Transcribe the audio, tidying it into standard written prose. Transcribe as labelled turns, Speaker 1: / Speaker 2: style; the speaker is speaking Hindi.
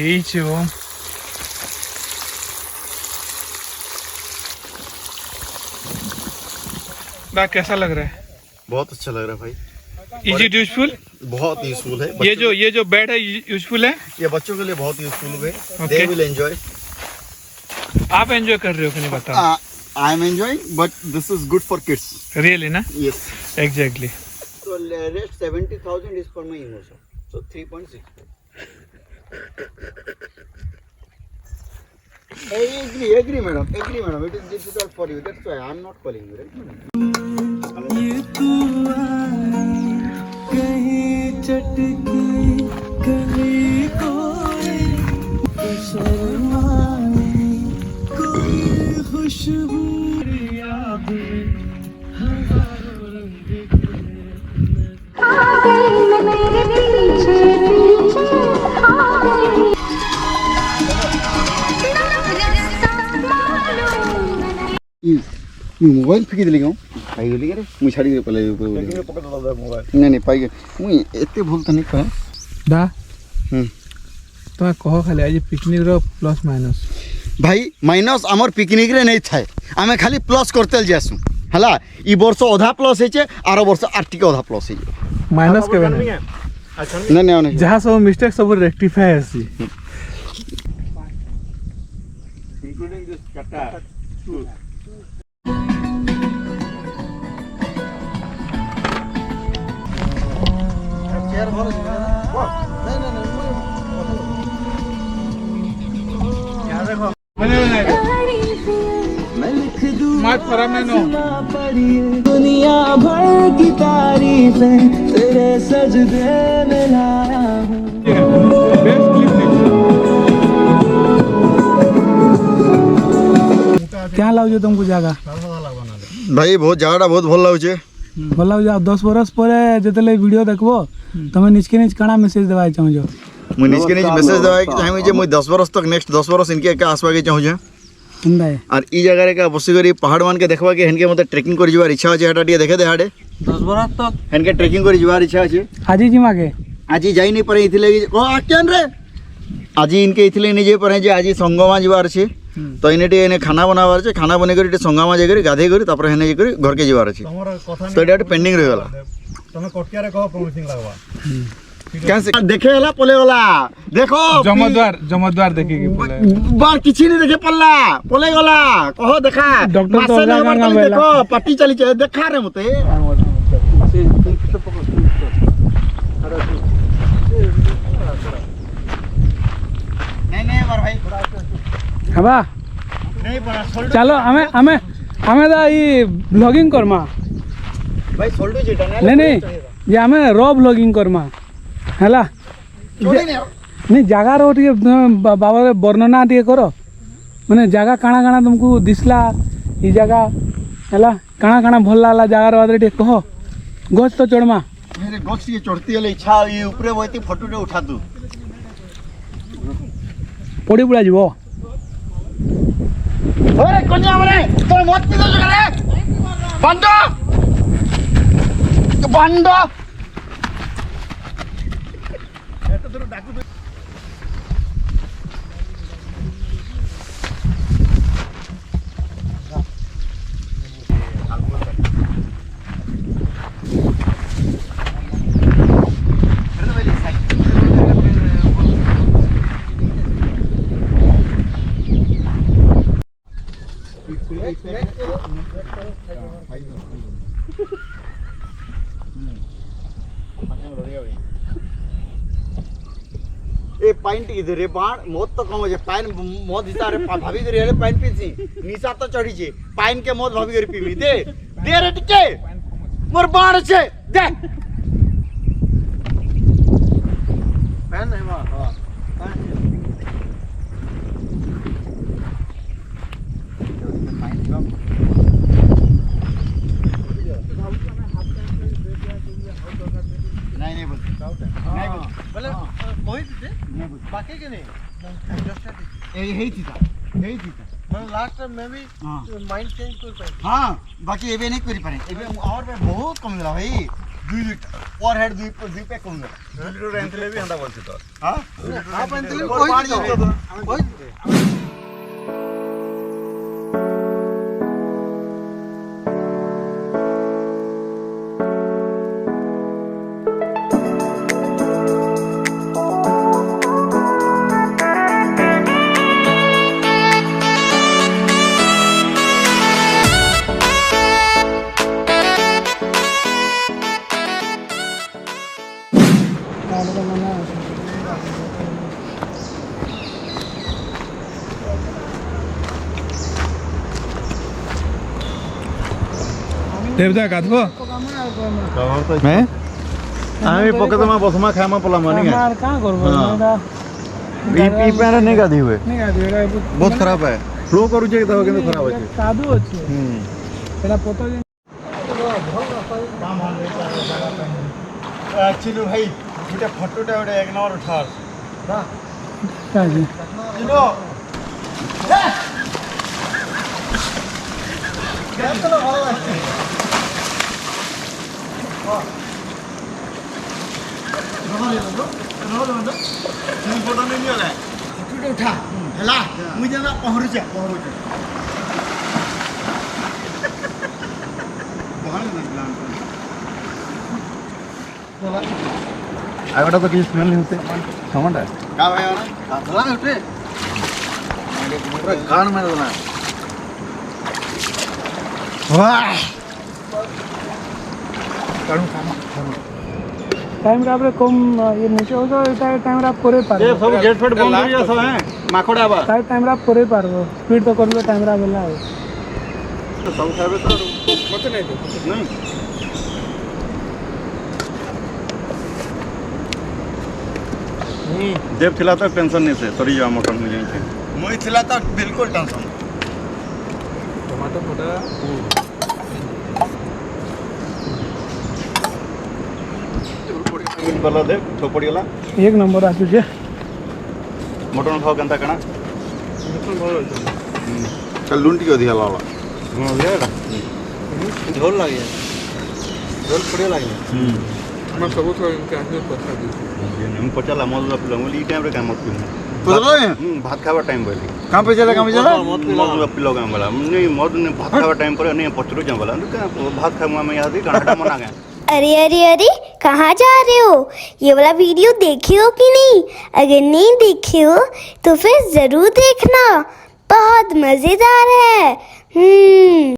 Speaker 1: ହେଇଛି ଓ बा कैसा लग रहा है?
Speaker 2: बहुत अच्छा लग रहा है भाई।
Speaker 1: Is it useful?
Speaker 2: बहुत यूजफुल है।
Speaker 1: ये जो बेड है यूजफुल है?
Speaker 2: ये बच्चों के लिए बहुत यूजफुल है। They will enjoy.
Speaker 1: आप एंजॉय कर रहे हो कि नहीं बताओ?
Speaker 2: I am enjoying but this is good for kids.
Speaker 1: Really ना?
Speaker 2: Yes
Speaker 1: exactly.
Speaker 2: So rest 70,000 is for my emotion. So 3.6. I agree, madam. Agree, madam. It is difficult for you. That's why I am not calling you, right, madam? Mobile फेंकी दिले क्यों पाई गली रे मु छाड़ी के पले पकड़ दो मोबाइल नहीं पाई गए मु एते भूल त नहीं करे
Speaker 1: दा तो कह खाली आज पिकनिक रो प्लस माइनस
Speaker 2: भाई माइनस हमर पिकनिक रे नहीं थाए आमे खाली प्लस करते जासु हला ई वर्ष आधा प्लस हेचे आरो वर्ष आरटी के आधा प्लस हे
Speaker 1: माइनस के नहीं नहीं जहां सब मिस्टेक सब रेक्टिफाई आसी
Speaker 2: इंक्लूडिंग दिस कटा चेयर भर नहीं यार देखो मैं लिख दूं
Speaker 1: मत फरम में नो
Speaker 3: दुनिया भर की तारीफें तेरे सजदे में लाया हूं। क्या लाउजे तुमको जगह
Speaker 2: भाई बहुत जगह बहुत भल लाउचे
Speaker 3: भल लाउजे 10 बरस परे जतले वीडियो देखबो तमे निचके निच काना मैसेज देवाय चाहजो
Speaker 2: मु निचके निच मैसेज देवाय चाहमी जे मु 10 बरस तक नेक्स्ट 10 बरस इनके का आसवा के चाहू जे
Speaker 3: हिंदा
Speaker 2: और ई जगह रे का बसी करी पहाड़ मान के देखबा के हनके मते ट्रेकिंग करि जबार इच्छा छै हटा टिए देखे दे हाडे
Speaker 3: 10 बरस तक
Speaker 2: हनके ट्रेकिंग करि जबार इच्छा छै
Speaker 3: आजी जिमा के
Speaker 2: आजी जाई नहीं परे इथिले ओ आकेन रे आजी इनके इथिले नहीं जे परे जे आजी संगमा जबार छै तो इने इने खाना बनावार छै खाना बने करी संगमा जे करी गाधे करी तापर हेने जे करी घर के जबार छै तो एटा पेंडिंग रह गला
Speaker 4: तमे कोटिया रे कहो प्रॉमिसिंग लगवा
Speaker 2: कैसे देखे हला पले गला देखो
Speaker 1: जमद्वार देखेगी बोले
Speaker 2: बार किछि नहीं देखे पल्ला पले गला कहो देखा
Speaker 3: डॉक्टर तो गांगा
Speaker 2: देखो पट्टी चली छै देखा रे मते नहीं बार भाई
Speaker 3: हबा
Speaker 2: नहीं बड़ा
Speaker 3: चलो हमें दा ई ब्लॉगिंग करमा
Speaker 2: भाई सोल्डो जेटा
Speaker 3: नहीं जे हमें रो ब्लॉगिंग करमा हला नहीं जगह रो टे बाबा वर्णना टे करो माने जगह काना काना तुमको दिसला ई जगह हला काना काना भल लागला जगह रो टे कहो गछ तो चढ़मा
Speaker 2: मेरे गछ ये चढ़ती है इच्छा ये ऊपर वैती फोटो टे उठा दू
Speaker 3: पड़ी पुड़ा जीवो
Speaker 2: अरे कन्या माने तो मत पी दो जगह रे बंदो बंदो एतो दूर डाकू ए पाइन इधर रे बाण मौत तो कम है पाइन मौत हिसाब रे भाभी करे रे पाइन पीसी निशा तो चढ़ी छे पाइन के मौत भाभी करे पीवी दे रे टिके मोर बाण छे दे पाइन है हां नहीं बोल नहीं बोले कोई दे नहीं बोल बाकी के नहीं जस्ट यही थी मतलब लास्ट टाइम मैं भी माइंड चेंज कर पाई हां बाकी एबे नहीं करि पारे एबे और बहुत कम गला भाई 2 লিটার पर हेड 2 पैक करूंगा 2 लिटर एंतले भी हंडा बोलते तो हां आप एंतले कोई पानी कोई
Speaker 1: देवदा कादबो
Speaker 2: मैं आमी पके तो बसमा खामा पला मानी
Speaker 3: मार कहाँ करबो ना
Speaker 2: पी पैर नहीं गाधी हुए
Speaker 3: नहीं गादी एटा
Speaker 2: बहुत खराब है फ्लो करू जे तो किंतु खराब है
Speaker 3: कादू अछि एटा पोतो
Speaker 2: एक्चुअली भाई गुटे फोटोटा गुटे एक नंबर उठार
Speaker 3: काजी
Speaker 2: चिलो केतनो ভালো লাগছে फोटो नहीं होला फोटो उठा हला मुझे ना पहुंच आगटा तो किसी स्मेल नहीं होते समझ है का भाई ना भला उठे पूरा कान में ना वाह काढू
Speaker 3: टाइम रे आपरे कम ये नीचे हो तो एटा टाइम रे आप करे पार
Speaker 2: ये सब गेट फेट बंद हो सब है माखोड़ा बा
Speaker 3: टाइम रे आप करे पारबो स्पीड तो करबो टाइम रे बेला है
Speaker 2: तो सब खाबे तो मत नहीं देव थिला तो टेंशन नहीं से सरी जा मटन में जाई मोई थिला तो बिल्कुल टेंशन
Speaker 1: टमाटर फोटा
Speaker 2: गला दे तो पड़ीला
Speaker 3: एक नंबर आसु जे
Speaker 2: मटन खाओ केनता कणा
Speaker 1: मटन भलो
Speaker 2: चल लुंटी को दिया लाला
Speaker 1: हां लेडा झोल लागे झोल पड़े लागे हम सब तो इनके आगे पता दी
Speaker 2: हम पचाला मोल लंगली टाइम रे काम मत पियो भात खावा टाइम बोली
Speaker 4: कहां पे चला
Speaker 2: मत पिलो काम वाला नहीं मत ने भात खावा टाइम पर नहीं पचरो जा वाला भात खावा में याद कांटा मना गया
Speaker 5: अरे अरे अरे कहाँ जा रहे हो? ये वाला वीडियो देखे हो कि नहीं? अगर नहीं देखे हो तो फिर जरूर देखना, बहुत मजेदार है।